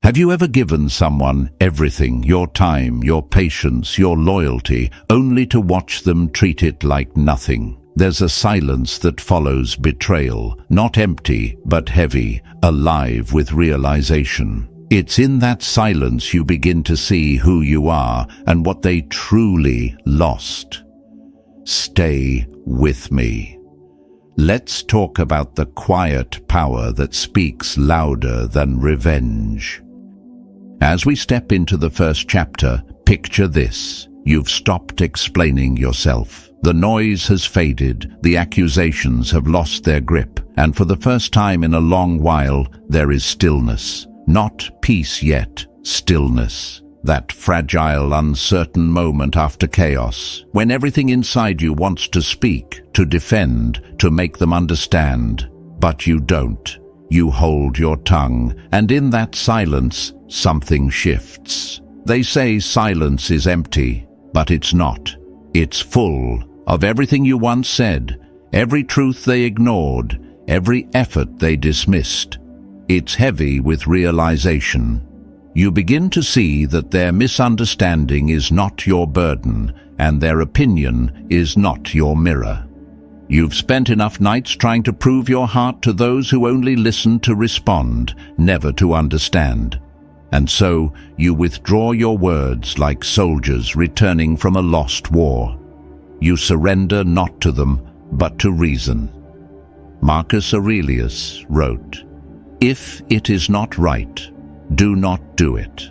Have you ever given someone everything, your time, your patience, your loyalty, only to watch them treat it like nothing? There's a silence that follows betrayal, not empty, but heavy, alive with realization. It's in that silence you begin to see who you are and what they truly lost. Stay with me. Let's talk about the quiet power that speaks louder than revenge. As we step into the first chapter, picture this. You've stopped explaining yourself. The noise has faded, the accusations have lost their grip, and for the first time in a long while, there is stillness. Not peace yet, stillness. That fragile, uncertain moment after chaos, when everything inside you wants to speak, to defend, to make them understand. But you don't. You hold your tongue, and in that silence, something shifts. They say silence is empty, but it's not. It's full of everything you once said, every truth they ignored, every effort they dismissed. It's heavy with realization. You begin to see that their misunderstanding is not your burden, and their opinion is not your mirror. You've spent enough nights trying to prove your heart to those who only listen to respond, never to understand. And so you withdraw your words like soldiers returning from a lost war. You surrender not to them, but to reason. Marcus Aurelius wrote, "If it is not right, do not do it.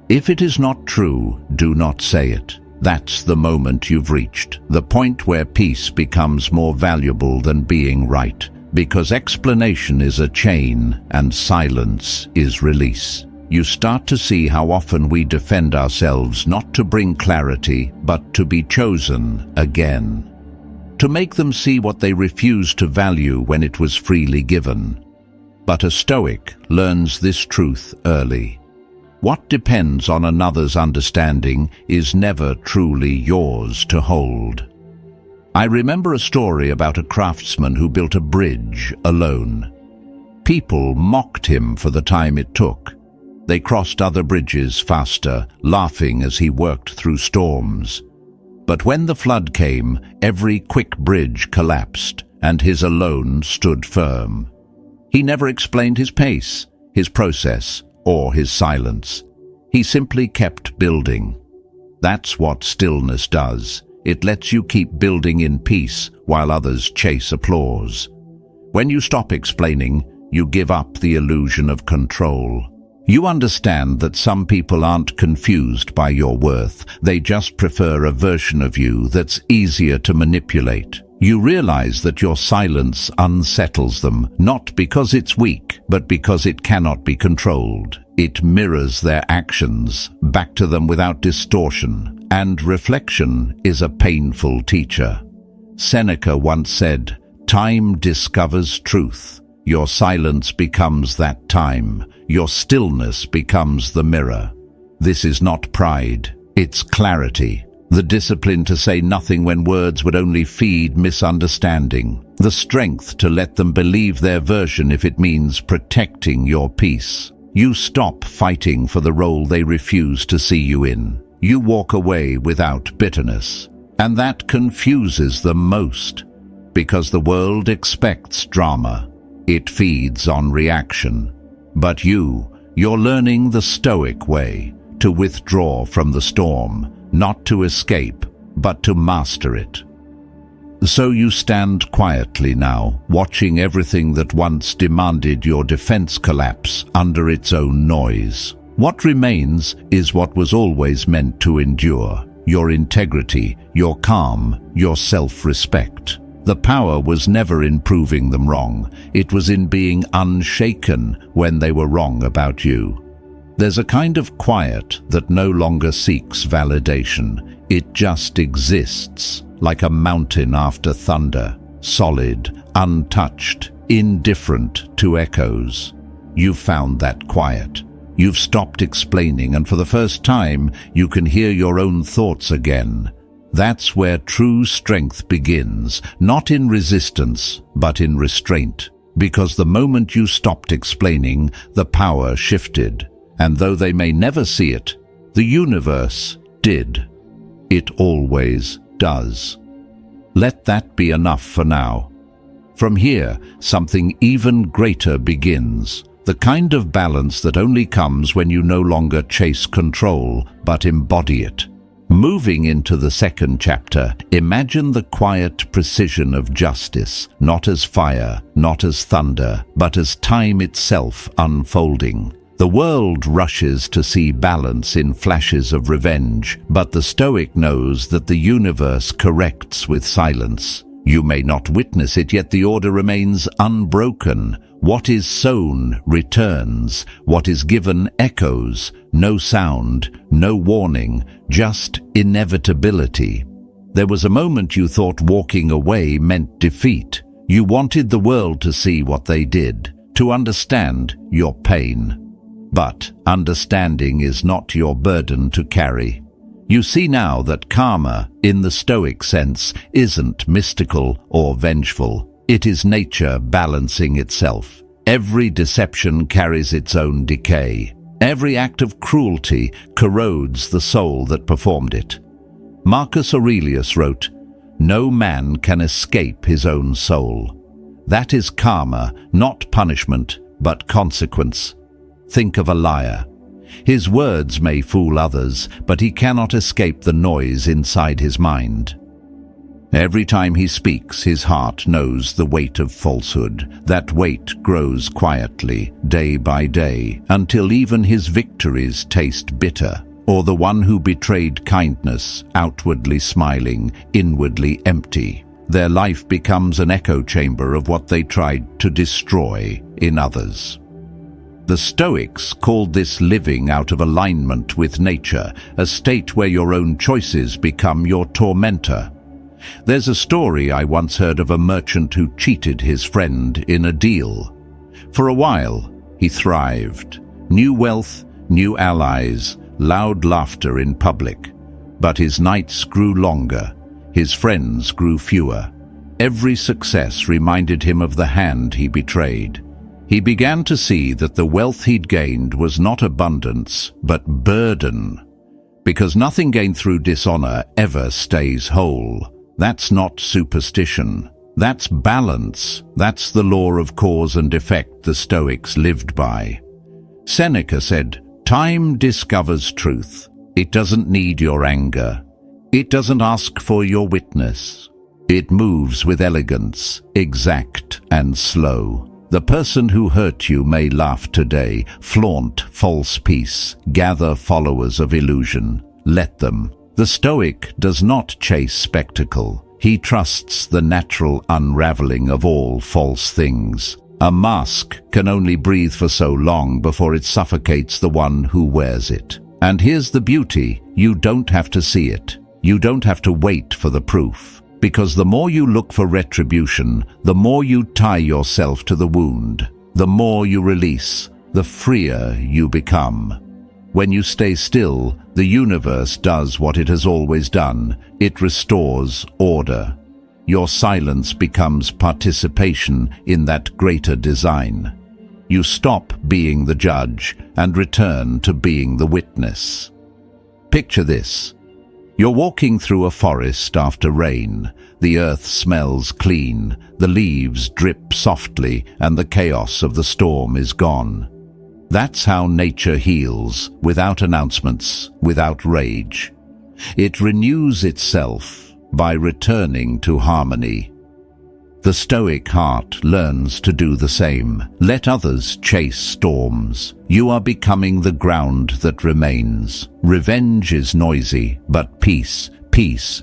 If it is not true, do not say it." That's the moment you've reached, the point where peace becomes more valuable than being right, because explanation is a chain and silence is release. You start to see how often we defend ourselves not to bring clarity, but to be chosen again. To make them see what they refused to value when it was freely given. But a Stoic learns this truth early. What depends on another's understanding is never truly yours to hold. I remember a story about a craftsman who built a bridge alone. People mocked him for the time it took. They crossed other bridges faster, laughing as he worked through storms. But when the flood came, every quick bridge collapsed, and his alone stood firm. He never explained his pace, his process, or his silence. He simply kept building. That's what stillness does. It lets you keep building in peace while others chase applause. When you stop explaining, you give up the illusion of control. You understand that some people aren't confused by your worth. They just prefer a version of you that's easier to manipulate. You realize that your silence unsettles them, not because it's weak, but because it cannot be controlled. It mirrors their actions back to them without distortion, and reflection is a painful teacher. Seneca once said, "Time discovers truth. Your silence becomes that time. Your stillness becomes the mirror." This is not pride, it's clarity. The discipline to say nothing when words would only feed misunderstanding. The strength to let them believe their version if it means protecting your peace. You stop fighting for the role they refuse to see you in. You walk away without bitterness. And that confuses them most, because the world expects drama. It feeds on reaction. But you're learning the Stoic way, to withdraw from the storm. Not to escape, but to master it. So you stand quietly now, watching everything that once demanded your defense collapse under its own noise. What remains is what was always meant to endure: your integrity, your calm, your self-respect. The power was never in proving them wrong. It was in being unshaken when they were wrong about you. There's a kind of quiet that no longer seeks validation. It just exists, like a mountain after thunder, solid, untouched, indifferent to echoes. You've found that quiet. You've stopped explaining, and for the first time, you can hear your own thoughts again. That's where true strength begins, not in resistance, but in restraint. Because the moment you stopped explaining, the power shifted. and though they may never see it, the universe did. It always does. Let that be enough for now. From here, something even greater begins, the kind of balance that only comes when you no longer chase control, but embody it. Moving into the second chapter, imagine the quiet precision of justice, not as fire, not as thunder, but as time itself unfolding. The world rushes to see balance in flashes of revenge, but the Stoic knows that the universe corrects with silence. You may not witness it, yet the order remains unbroken. What is sown returns, what is given echoes, no sound, no warning, just inevitability. There was a moment you thought walking away meant defeat. You wanted the world to see what they did, to understand your pain. But understanding is not your burden to carry. You see now that karma, in the Stoic sense, isn't mystical or vengeful. It is nature balancing itself. Every deception carries its own decay. Every act of cruelty corrodes the soul that performed it. Marcus Aurelius wrote, "No man can escape his own soul." That is karma, not punishment, but consequence. Think of a liar. His words may fool others, but he cannot escape the noise inside his mind. Every time he speaks, his heart knows the weight of falsehood. That weight grows quietly, day by day, until even his victories taste bitter. Or the one who betrayed kindness, outwardly smiling, inwardly empty. Their life becomes an echo chamber of what they tried to destroy in others. The Stoics called this living out of alignment with nature, a state where your own choices become your tormentor. There's a story I once heard of a merchant who cheated his friend in a deal. For a while, he thrived. New wealth, new allies, loud laughter in public. But his nights grew longer. His friends grew fewer. Every success reminded him of the hand he betrayed. He began to see that the wealth he'd gained was not abundance, but burden. Because nothing gained through dishonor ever stays whole. That's not superstition. That's balance. That's the law of cause and effect the Stoics lived by. Seneca said, "Time discovers truth. It doesn't need your anger. It doesn't ask for your witness. It moves with elegance, exact and slow. The person who hurt you may laugh today, flaunt false peace, gather followers of illusion. Let them." The Stoic does not chase spectacle. He trusts the natural unraveling of all false things. A mask can only breathe for so long before it suffocates the one who wears it. And here's the beauty: you don't have to see it. You don't have to wait for the proof. Because the more you look for retribution, the more you tie yourself to the wound. The more you release, the freer you become. When you stay still, the universe does what it has always done. It restores order. Your silence becomes participation in that greater design. You stop being the judge and return to being the witness. Picture this. You're walking through a forest after rain. The earth smells clean, the leaves drip softly, and the chaos of the storm is gone. That's how nature heals, without announcements, without rage. It renews itself by returning to harmony. The Stoic heart learns to do the same. Let others chase storms. You are becoming the ground that remains. Revenge is noisy, but peace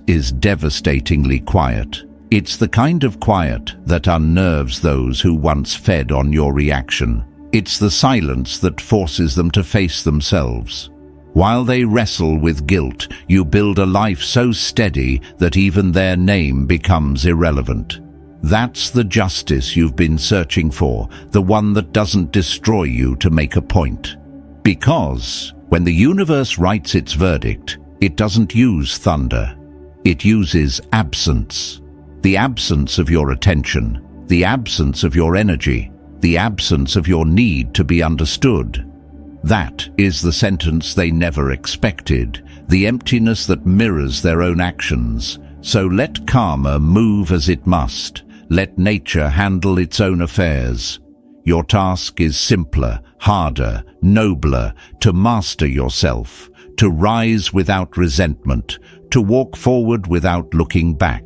is devastatingly quiet. It's the kind of quiet that unnerves those who once fed on your reaction. It's the silence that forces them to face themselves. While they wrestle with guilt, you build a life so steady that even their name becomes irrelevant. That's the justice you've been searching for, the one that doesn't destroy you to make a point. Because when the universe writes its verdict, it doesn't use thunder. It uses absence. The absence of your attention, the absence of your energy, the absence of your need to be understood. That is the sentence they never expected, the emptiness that mirrors their own actions. So let karma move as it must. Let nature handle its own affairs. Your task is simpler, harder, nobler, to master yourself, to rise without resentment, to walk forward without looking back.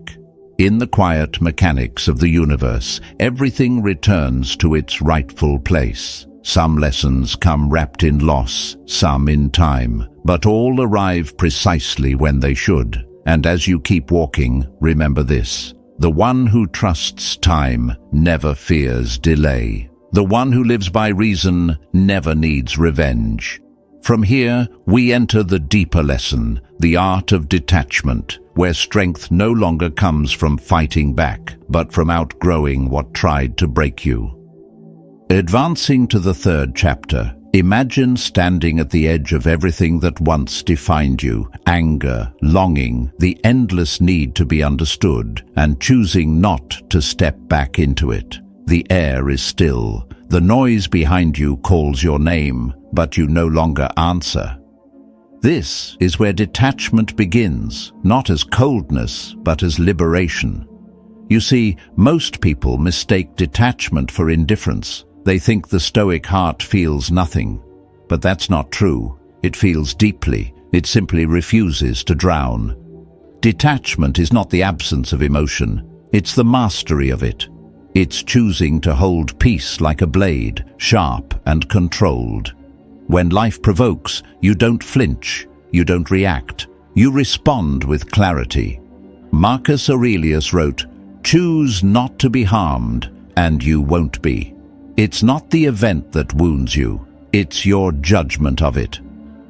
In the quiet mechanics of the universe, everything returns to its rightful place. Some lessons come wrapped in loss, some in time, but all arrive precisely when they should. And as you keep walking, remember this: the one who trusts time never fears delay. The one who lives by reason never needs revenge. From here, we enter the deeper lesson, the art of detachment, where strength no longer comes from fighting back, but from outgrowing what tried to break you. Advancing to the third chapter, imagine standing at the edge of everything that once defined you: anger, longing, the endless need to be understood, and choosing not to step back into it. The air is still. The noise behind you calls your name, but you no longer answer. This is where detachment begins, not as coldness, but as liberation. You see, most people mistake detachment for indifference. They think the Stoic heart feels nothing. But that's not true. It feels deeply. It simply refuses to drown. Detachment is not the absence of emotion. It's the mastery of it. It's choosing to hold peace like a blade, sharp and controlled. When life provokes, you don't flinch. You don't react. You respond with clarity. Marcus Aurelius wrote, "Choose not to be harmed, and you won't be." It's not the event that wounds you, it's your judgment of it.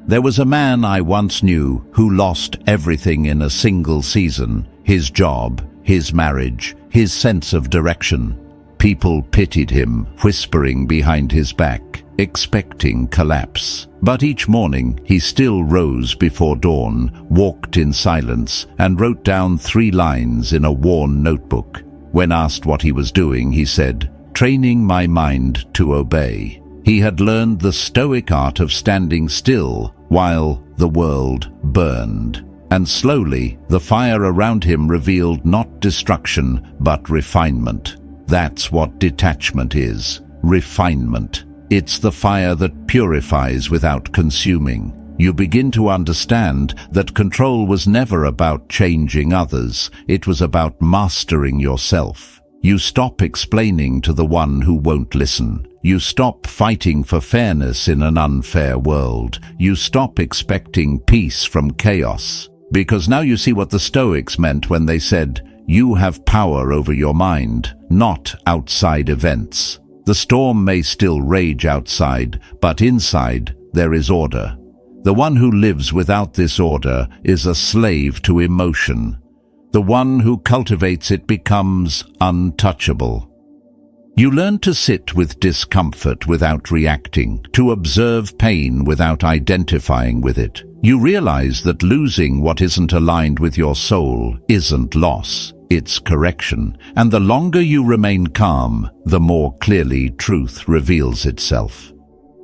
There was a man I once knew who lost everything in a single season: his job, his marriage, his sense of direction. People pitied him, whispering behind his back, expecting collapse. But each morning he still rose before dawn, walked in silence, and wrote down 3 lines in a worn notebook. When asked what he was doing, he said, "Training my mind to obey." He had learned the Stoic art of standing still while the world burned. And slowly, the fire around him revealed not destruction, but refinement. That's what detachment is: refinement. It's the fire that purifies without consuming. You begin to understand that control was never about changing others. It was about mastering yourself. You stop explaining to the one who won't listen. You stop fighting for fairness in an unfair world. You stop expecting peace from chaos. Because now you see what the Stoics meant when they said, "You have power over your mind, not outside events." The storm may still rage outside, but inside there is order. The one who lives without this order is a slave to emotion. The one who cultivates it becomes untouchable. You learn to sit with discomfort without reacting, to observe pain without identifying with it. You realize that losing what isn't aligned with your soul isn't loss, it's correction. And the longer you remain calm, the more clearly truth reveals itself.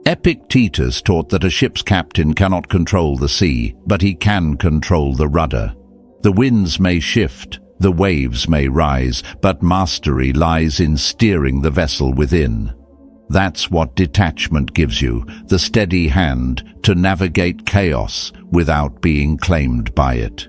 Epictetus taught that a ship's captain cannot control the sea, but he can control the rudder. The winds may shift, the waves may rise, but mastery lies in steering the vessel within. That's what detachment gives you, the steady hand to navigate chaos without being claimed by it.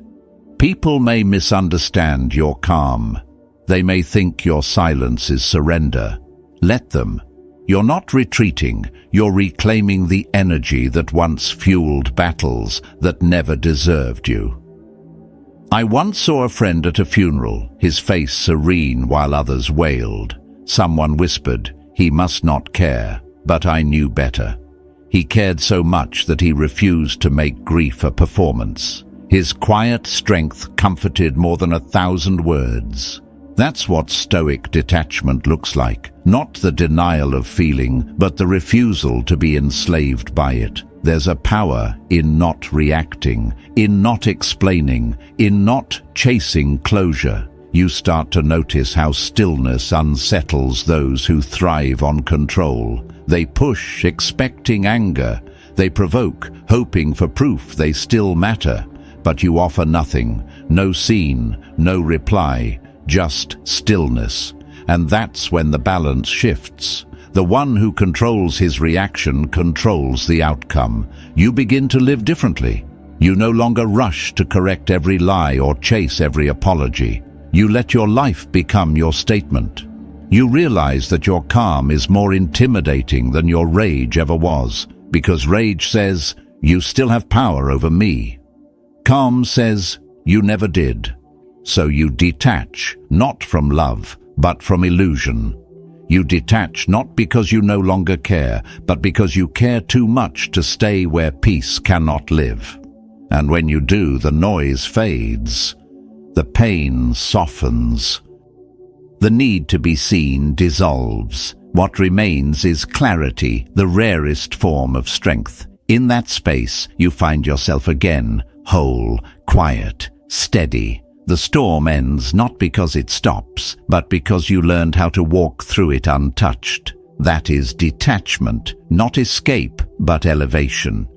People may misunderstand your calm. They may think your silence is surrender. Let them. You're not retreating, you're reclaiming the energy that once fueled battles that never deserved you. I once saw a friend at a funeral, his face serene while others wailed. Someone whispered, "He must not care," but I knew better. He cared so much that he refused to make grief a performance. His quiet strength comforted more than 1,000 words. That's what Stoic detachment looks like. Not the denial of feeling, but the refusal to be enslaved by it. There's a power in not reacting, in not explaining, in not chasing closure. You start to notice how stillness unsettles those who thrive on control. They push, expecting anger. They provoke, hoping for proof they still matter, but you offer nothing, no scene, no reply, just stillness. And that's when the balance shifts. The one who controls his reaction controls the outcome. You begin to live differently. You no longer rush to correct every lie or chase every apology. You let your life become your statement. You realize that your calm is more intimidating than your rage ever was, because rage says, "You still have power over me." Calm says, "You never did." So you detach, not from love, but from illusion. You detach not because you no longer care, but because you care too much to stay where peace cannot live. And when you do, the noise fades. The pain softens. The need to be seen dissolves. What remains is clarity, the rarest form of strength. In that space, you find yourself again, whole, quiet, steady. The storm ends not because it stops, but because you learned how to walk through it untouched. That is detachment, not escape, but elevation.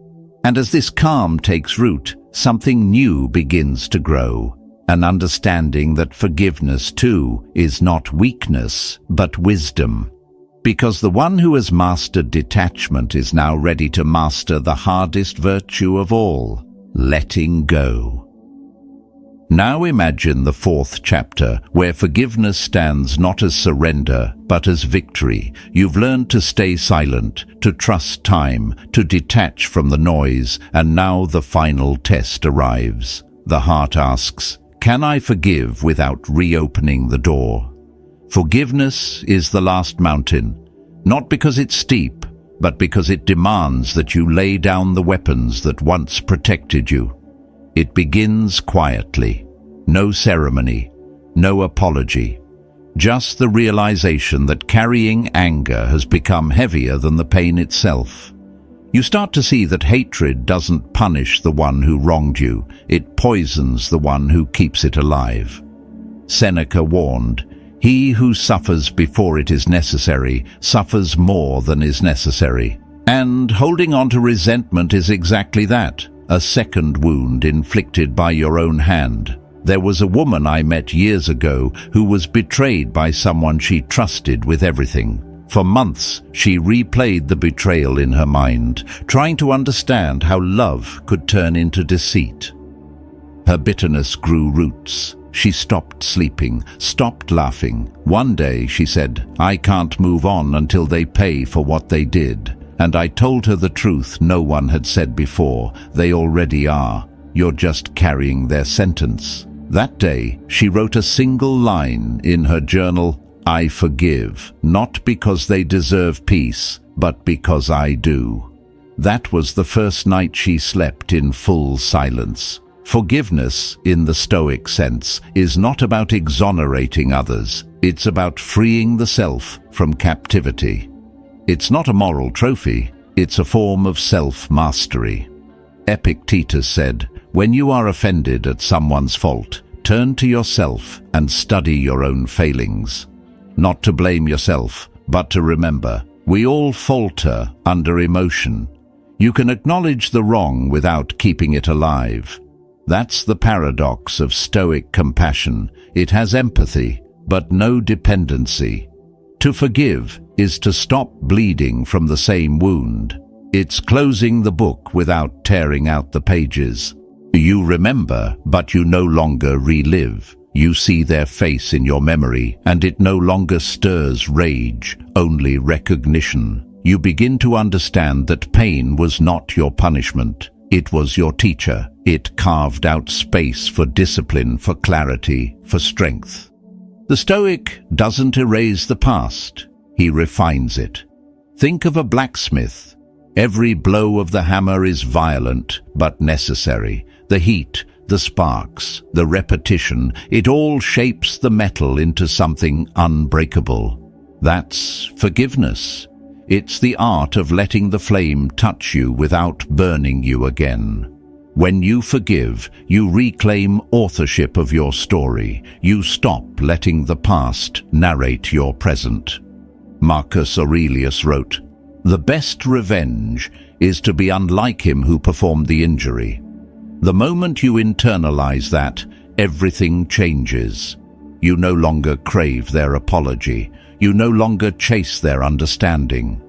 And as this calm takes root, something new begins to grow. An understanding that forgiveness, too, is not weakness, but wisdom. Because the one who has mastered detachment is now ready to master the hardest virtue of all, letting go. Now imagine the fourth chapter, where forgiveness stands not as surrender, but as victory. You've learned to stay silent, to trust time, to detach from the noise, and now the final test arrives. The heart asks, "Can I forgive without reopening the door?" Forgiveness is the last mountain, not because it's steep, but because it demands that you lay down the weapons that once protected you. It begins quietly. No ceremony, no apology. Just the realization that carrying anger has become heavier than the pain itself. You start to see that hatred doesn't punish the one who wronged you, it poisons the one who keeps it alive. Seneca warned, "He who suffers before it is necessary suffers more than is necessary." And holding on to resentment is exactly that, a second wound inflicted by your own hand. There was a woman I met years ago who was betrayed by someone she trusted with everything. For months, she replayed the betrayal in her mind, trying to understand how love could turn into deceit. Her bitterness grew roots. She stopped sleeping, stopped laughing. One day, she said, "I can't move on until they pay for what they did." And I told her the truth no one had said before. They already are. You're just carrying their sentence. That day, she wrote a single line in her journal, "I forgive, not because they deserve peace, but because I do." That was the first night she slept in full silence. Forgiveness, in the Stoic sense, is not about exonerating others. It's about freeing the self from captivity. It's not a moral trophy, it's a form of self-mastery. Epictetus said, "When you are offended at someone's fault, turn to yourself and study your own failings." Not to blame yourself, but to remember, we all falter under emotion. You can acknowledge the wrong without keeping it alive. That's the paradox of Stoic compassion. It has empathy, but no dependency. To forgive is to stop bleeding from the same wound. It's closing the book without tearing out the pages. You remember, but you no longer relive. You see their face in your memory, and it no longer stirs rage, only recognition. You begin to understand that pain was not your punishment. It was your teacher. It carved out space for discipline, for clarity, for strength. The Stoic doesn't erase the past. He refines it. Think of a blacksmith. Every blow of the hammer is violent, but necessary. The heat, the sparks, the repetition, it all shapes the metal into something unbreakable. That's forgiveness. It's the art of letting the flame touch you without burning you again. When you forgive, you reclaim authorship of your story. You stop letting the past narrate your present. Marcus Aurelius wrote, The best revenge is to be unlike him who performed the injury. The moment you internalize that, everything changes. You no longer crave their apology. You no longer chase their understanding.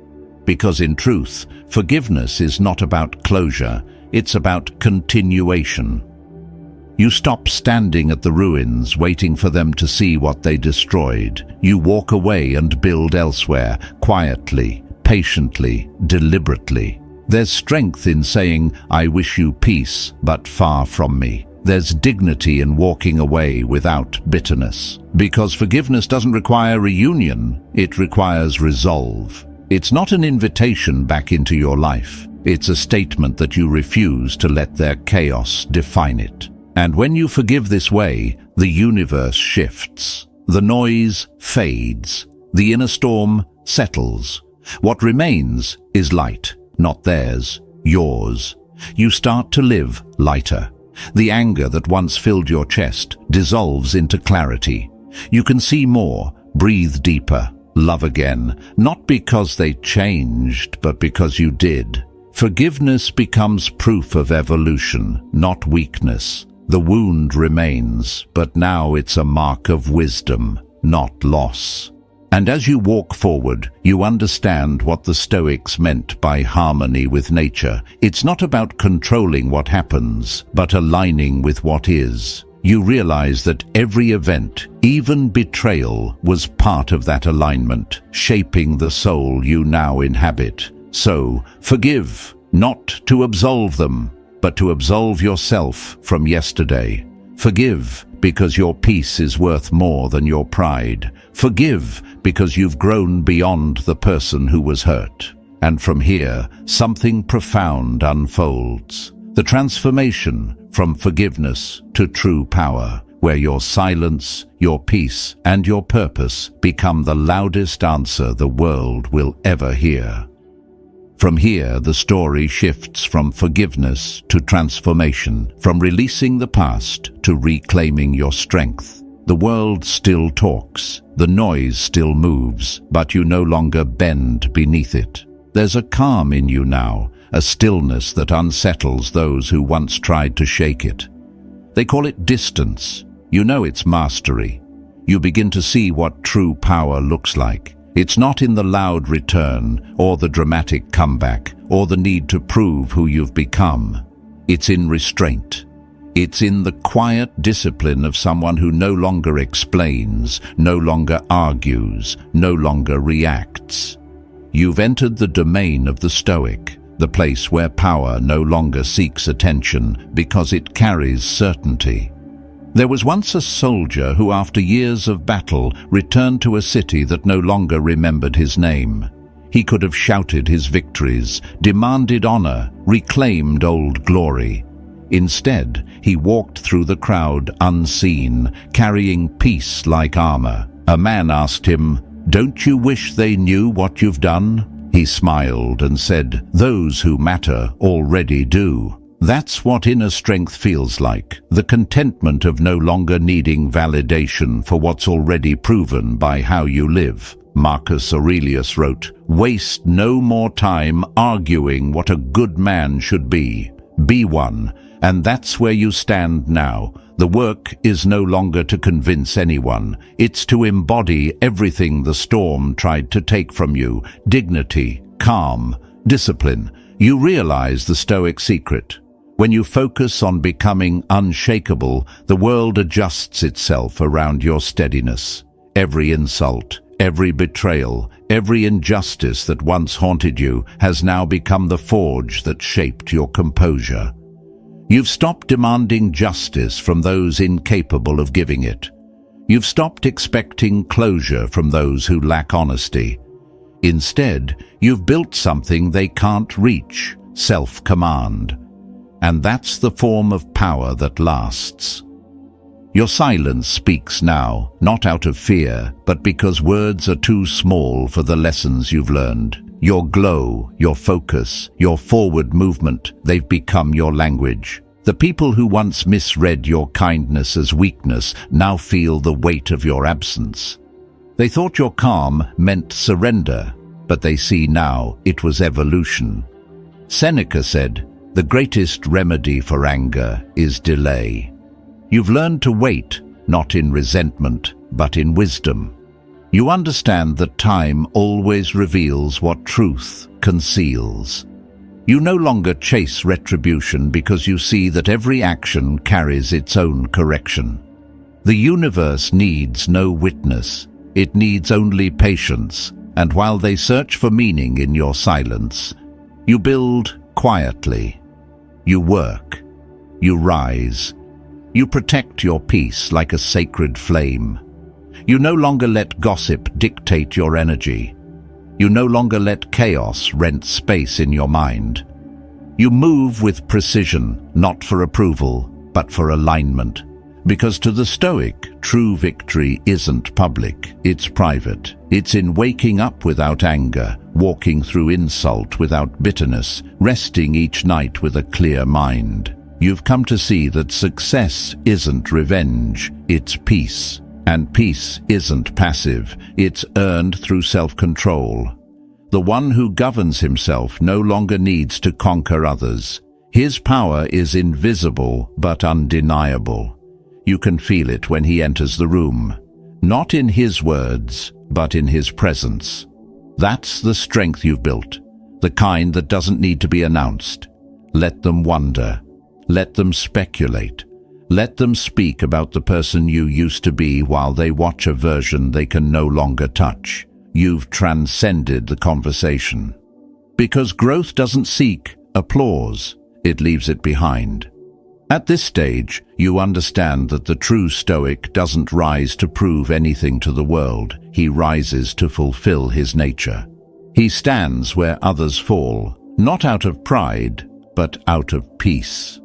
Because in truth, forgiveness is not about closure, it's about continuation. You stop standing at the ruins waiting for them to see what they destroyed. You walk away and build elsewhere, quietly, patiently, deliberately. There's strength in saying, "I wish you peace, but far from me." There's dignity in walking away without bitterness. Because forgiveness doesn't require reunion, it requires resolve. It's not an invitation back into your life. It's a statement that you refuse to let their chaos define it. And when you forgive this way, the universe shifts. The noise fades. The inner storm settles. What remains is light, not theirs, yours. You start to live lighter. The anger that once filled your chest dissolves into clarity. You can see more, breathe deeper, love again, not because they changed, but because you did. Forgiveness becomes proof of evolution, not weakness. The wound remains, but now it's a mark of wisdom, not loss. And as you walk forward, you understand what the Stoics meant by harmony with nature. It's not about controlling what happens, but aligning with what is. You realize that every event, even betrayal, was part of that alignment, shaping the soul you now inhabit. So, forgive, not to absolve them, but to absolve yourself from yesterday. Forgive, because your peace is worth more than your pride. Forgive, because you've grown beyond the person who was hurt. And from here, something profound unfolds. The transformation from forgiveness to true power, where your silence, your peace, and your purpose become the loudest answer the world will ever hear. From here, the story shifts from forgiveness to transformation, from releasing the past to reclaiming your strength. The world still talks, the noise still moves, but you no longer bend beneath it. There's a calm in you now, a stillness that unsettles those who once tried to shake it. They call it distance. You know it's mastery. You begin to see what true power looks like. It's not in the loud return, or the dramatic comeback, or the need to prove who you've become. It's in restraint. It's in the quiet discipline of someone who no longer explains, no longer argues, no longer reacts. You've entered the domain of the Stoic, the place where power no longer seeks attention because it carries certainty. There was once a soldier who, after years of battle, returned to a city that no longer remembered his name. He could have shouted his victories, demanded honor, reclaimed old glory. Instead, he walked through the crowd unseen, carrying peace like armor. A man asked him, "Don't you wish they knew what you've done?" He smiled and said, "Those who matter already do." That's what inner strength feels like, the contentment of no longer needing validation for what's already proven by how you live. Marcus Aurelius wrote, "Waste no more time arguing what a good man should be. Be one." And that's where you stand now. The work is no longer to convince anyone. It's to embody everything the storm tried to take from you: dignity, calm, discipline. You realize the Stoic secret. When you focus on becoming unshakable, the world adjusts itself around your steadiness. Every insult, every betrayal, every injustice that once haunted you has now become the forge that shaped your composure. You've stopped demanding justice from those incapable of giving it. You've stopped expecting closure from those who lack honesty. Instead, you've built something they can't reach: self-command. And that's the form of power that lasts. Your silence speaks now, not out of fear, but because words are too small for the lessons you've learned. Your glow, your focus, your forward movement, they've become your language. The people who once misread your kindness as weakness now feel the weight of your absence. They thought your calm meant surrender, but they see now it was evolution. Seneca said, "The greatest remedy for anger is delay." You've learned to wait, not in resentment, but in wisdom. You understand that time always reveals what truth conceals. You no longer chase retribution because you see that every action carries its own correction. The universe needs no witness. It needs only patience, and while they search for meaning in your silence, you build quietly. You work. You rise. You protect your peace like a sacred flame. You no longer let gossip dictate your energy. You no longer let chaos rent space in your mind. You move with precision, not for approval, but for alignment. Because to the Stoic, true victory isn't public, it's private. It's in waking up without anger, walking through insult without bitterness, resting each night with a clear mind. You've come to see that success isn't revenge, it's peace. And peace isn't passive, it's earned through self-control. The one who governs himself no longer needs to conquer others. His power is invisible but undeniable. You can feel it when he enters the room, not in his words, but in his presence. That's the strength you've built, the kind that doesn't need to be announced. Let them wonder. Let them speculate. Let them speak about the person you used to be while they watch a version they can no longer touch. You've transcended the conversation. Because growth doesn't seek applause, it leaves it behind. At this stage, you understand that the true Stoic doesn't rise to prove anything to the world, he rises to fulfill his nature. He stands where others fall, not out of pride, but out of peace.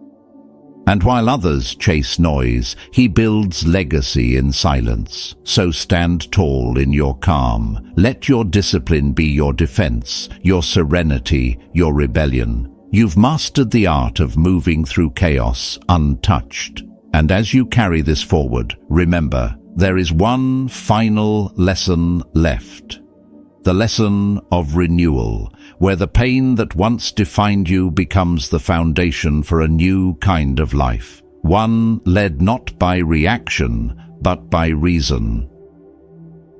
And while others chase noise, he builds legacy in silence. So stand tall in your calm. Let your discipline be your defense, your serenity, your rebellion. You've mastered the art of moving through chaos untouched. And as you carry this forward, remember, there is one final lesson left. The lesson of renewal, where the pain that once defined you becomes the foundation for a new kind of life. One led not by reaction, but by reason.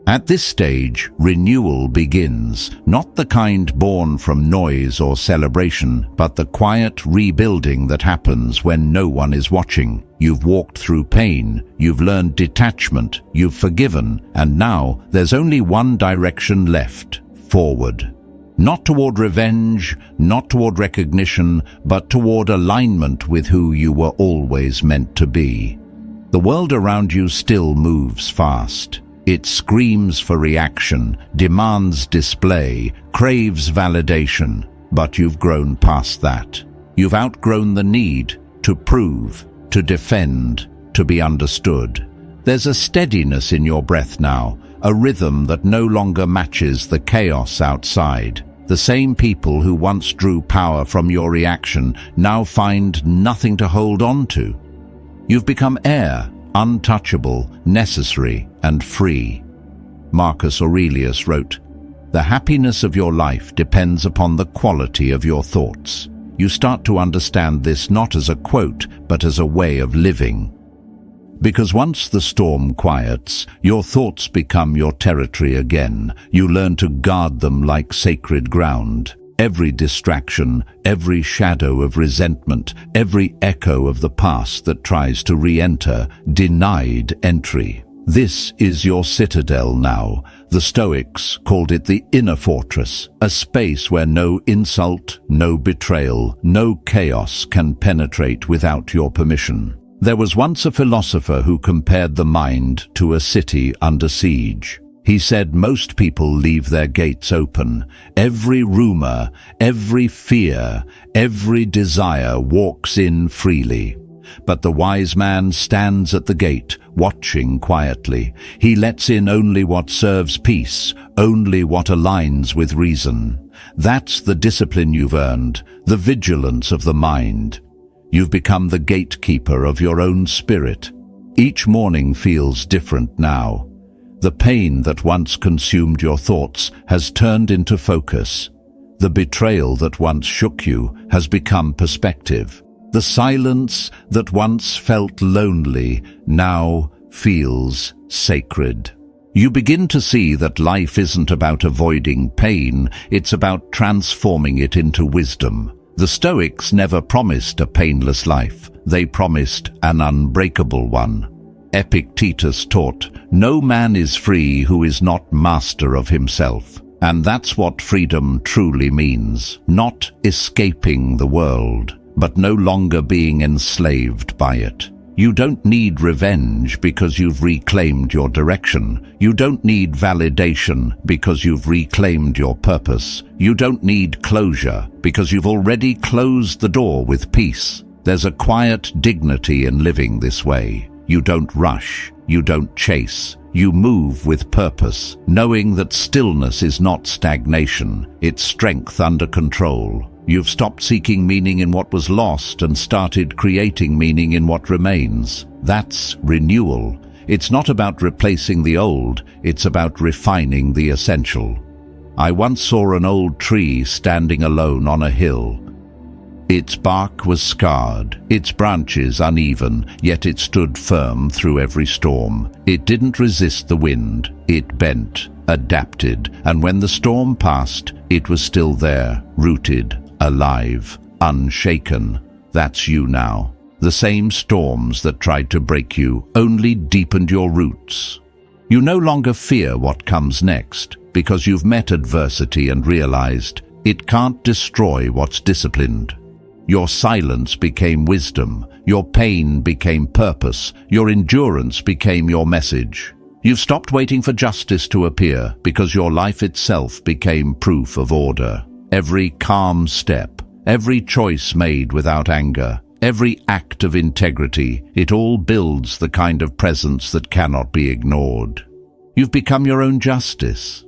At this stage, renewal begins, not the kind born from noise or celebration, but the quiet rebuilding that happens when no one is watching. You've walked through pain, you've learned detachment, you've forgiven, and now there's only one direction left: forward. Not toward revenge, not toward recognition, but toward alignment with who you were always meant to be. The world around you still moves fast. It screams for reaction, demands display, craves validation, but you've grown past that. You've outgrown the need to prove, to defend, to be understood. There's a steadiness in your breath now, a rhythm that no longer matches the chaos outside. The same people who once drew power from your reaction now find nothing to hold on to. You've become air, untouchable, necessary, and free. Marcus Aurelius wrote, "The happiness of your life depends upon the quality of your thoughts." You start to understand this not as a quote, but as a way of living. Because once the storm quiets, your thoughts become your territory again. You learn to guard them like sacred ground. Every distraction, every shadow of resentment, every echo of the past that tries to re-enter, denied entry. This is your citadel now. The Stoics called it the inner fortress, a space where no insult, no betrayal, no chaos can penetrate without your permission. There was once a philosopher who compared the mind to a city under siege. He said most people leave their gates open. Every rumor, every fear, every desire walks in freely. But the wise man stands at the gate, watching quietly. He lets in only what serves peace, only what aligns with reason. That's the discipline you've earned, the vigilance of the mind. You've become the gatekeeper of your own spirit. Each morning feels different now. The pain that once consumed your thoughts has turned into focus. The betrayal that once shook you has become perspective. The silence that once felt lonely now feels sacred. You begin to see that life isn't about avoiding pain, it's about transforming it into wisdom. The Stoics never promised a painless life, they promised an unbreakable one. Epictetus taught, "No man is free who is not master of himself." And that's what freedom truly means, not escaping the world, but no longer being enslaved by it. You don't need revenge because you've reclaimed your direction. You don't need validation because you've reclaimed your purpose. You don't need closure because you've already closed the door with peace. There's a quiet dignity in living this way. You don't rush. You don't chase. You move with purpose, knowing that stillness is not stagnation. It's strength under control. You've stopped seeking meaning in what was lost and started creating meaning in what remains. That's renewal. It's not about replacing the old, it's about refining the essential. I once saw an old tree standing alone on a hill. Its bark was scarred, its branches uneven, yet it stood firm through every storm. It didn't resist the wind, it bent, adapted, and when the storm passed, it was still there, rooted, alive, unshaken. That's you now. The same storms that tried to break you only deepened your roots. You no longer fear what comes next, because you've met adversity and realized it can't destroy what's disciplined. Your silence became wisdom, your pain became purpose, your endurance became your message. You've stopped waiting for justice to appear because your life itself became proof of order. Every calm step, every choice made without anger, every act of integrity, it all builds the kind of presence that cannot be ignored. You've become your own justice.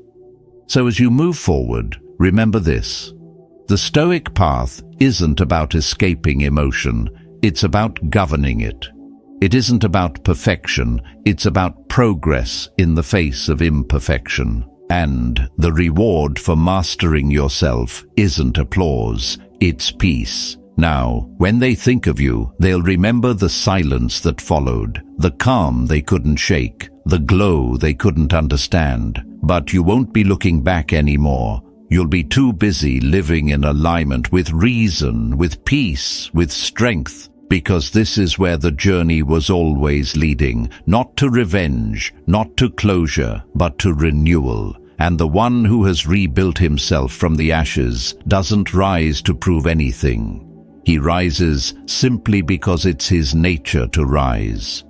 So as you move forward, remember this. The Stoic path isn't about escaping emotion, it's about governing it. It isn't about perfection, it's about progress in the face of imperfection. And the reward for mastering yourself isn't applause, it's peace. Now, when they think of you, they'll remember the silence that followed, the calm they couldn't shake, the glow they couldn't understand. But you won't be looking back anymore. You'll be too busy living in alignment with reason, with peace, with strength, because this is where the journey was always leading, not to revenge, not to closure, but to renewal. And the one who has rebuilt himself from the ashes doesn't rise to prove anything. He rises simply because it's his nature to rise.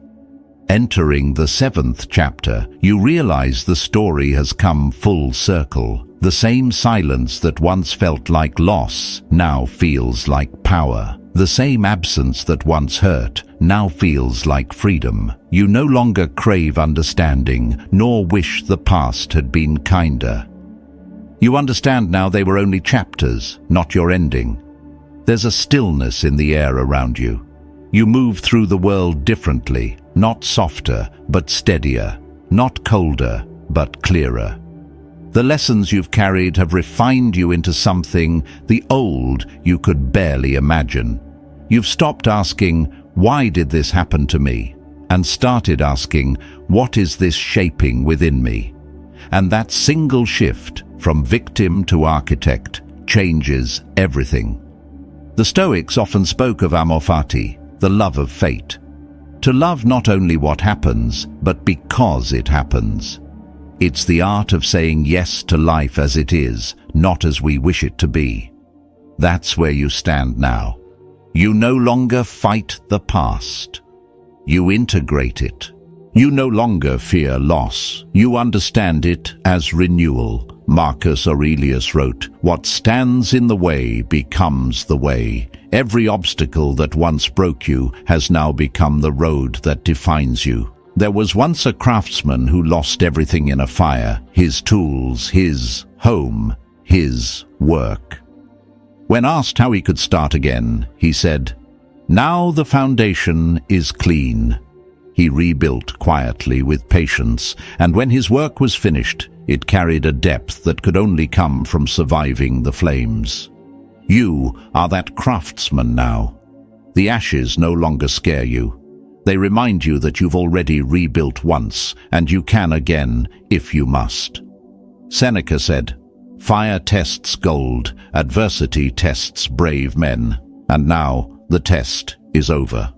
Entering the 7th chapter, you realize the story has come full circle. The same silence that once felt like loss now feels like power. The same absence that once hurt now feels like freedom. You no longer crave understanding, nor wish the past had been kinder. You understand now they were only chapters, not your ending. There's a stillness in the air around you. You move through the world differently, not softer, but steadier, not colder, but clearer. The lessons you've carried have refined you into something the old you could barely imagine. You've stopped asking, "Why did this happen to me?" and started asking, "What is this shaping within me?" And that single shift from victim to architect changes everything. The Stoics often spoke of amor fati, the love of fate. To love not only what happens, but because it happens. It's the art of saying yes to life as it is, not as we wish it to be. That's where you stand now. You no longer fight the past. You integrate it. You no longer fear loss. You understand it as renewal. Marcus Aurelius wrote, "What stands in the way becomes the way. Every obstacle that once broke you has now become the road that defines you." There was once a craftsman who lost everything in a fire, his tools, his home, his work. When asked how he could start again, he said, "Now the foundation is clean." He rebuilt quietly with patience, and when his work was finished, it carried a depth that could only come from surviving the flames. You are that craftsman now. The ashes no longer scare you. They remind you that you've already rebuilt once, and you can again if you must. Seneca said, "Fire tests gold, adversity tests brave men." And now the test is over.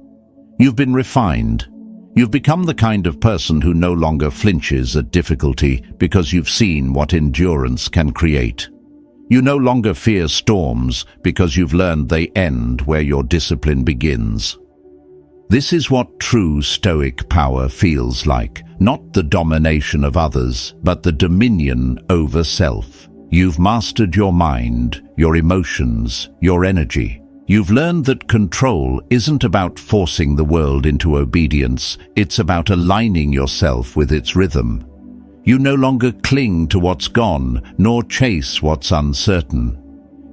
You've been refined. You've become the kind of person who no longer flinches at difficulty because you've seen what endurance can create. You no longer fear storms because you've learned they end where your discipline begins. This is what true Stoic power feels like, not the domination of others, but the dominion over self. You've mastered your mind, your emotions, your energy. You've learned that control isn't about forcing the world into obedience, it's about aligning yourself with its rhythm. You no longer cling to what's gone, nor chase what's uncertain.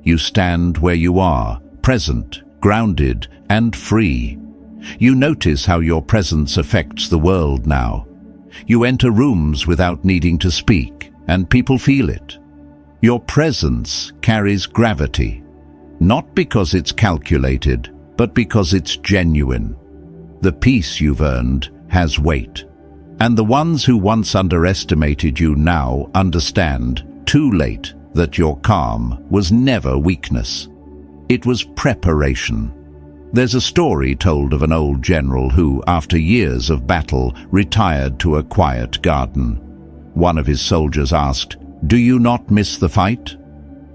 You stand where you are, present, grounded, and free. You notice how your presence affects the world now. You enter rooms without needing to speak, and people feel it. Your presence carries gravity, not because it's calculated, but because it's genuine. The peace you've earned has weight, and the ones who once underestimated you now understand, too late, that your calm was never weakness. It was preparation. There's a story told of an old general who, after years of battle, retired to a quiet garden. One of his soldiers asked, "Do you not miss the fight?"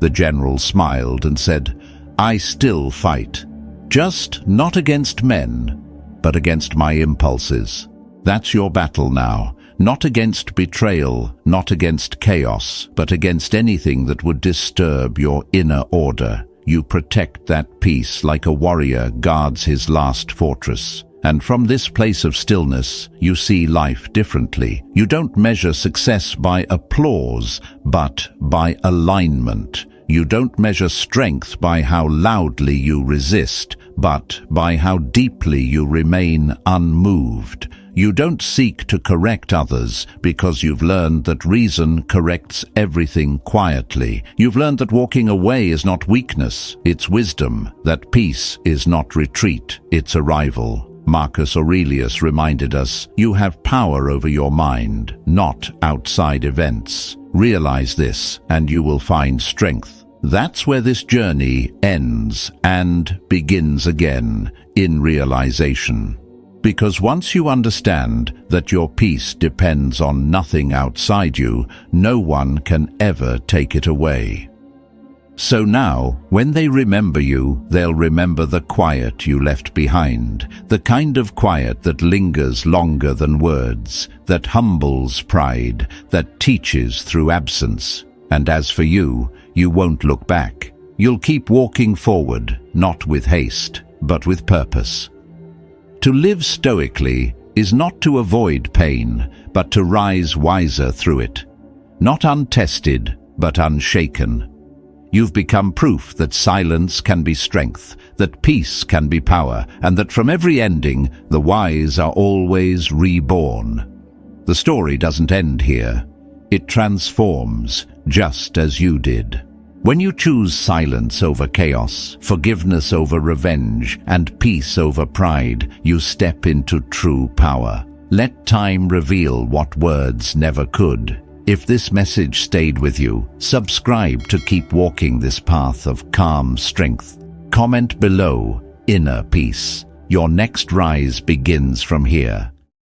The general smiled and said, "I still fight, just not against men, but against my impulses." That's your battle now, not against betrayal, not against chaos, but against anything that would disturb your inner order. You protect that peace like a warrior guards his last fortress. And from this place of stillness, you see life differently. You don't measure success by applause, but by alignment. You don't measure strength by how loudly you resist, but by how deeply you remain unmoved. You don't seek to correct others because you've learned that reason corrects everything quietly. You've learned that walking away is not weakness, it's wisdom, that peace is not retreat, it's arrival. Marcus Aurelius reminded us, you have power over your mind, not outside events. Realize this, and you will find strength. That's where this journey ends and begins again, in realization. Because once you understand that your peace depends on nothing outside you, no one can ever take it away. So now, when they remember you, they'll remember the quiet you left behind, the kind of quiet that lingers longer than words, that humbles pride, that teaches through absence. And as for you, you won't look back. You'll keep walking forward, not with haste, but with purpose. To live stoically is not to avoid pain, but to rise wiser through it. Not untested, but unshaken. You've become proof that silence can be strength, that peace can be power, and that from every ending, the wise are always reborn. The story doesn't end here. It transforms, just as you did. When you choose silence over chaos, forgiveness over revenge, and peace over pride, you step into true power. Let time reveal what words never could. If this message stayed with you, subscribe to keep walking this path of calm strength. Comment below, inner peace. Your next rise begins from here.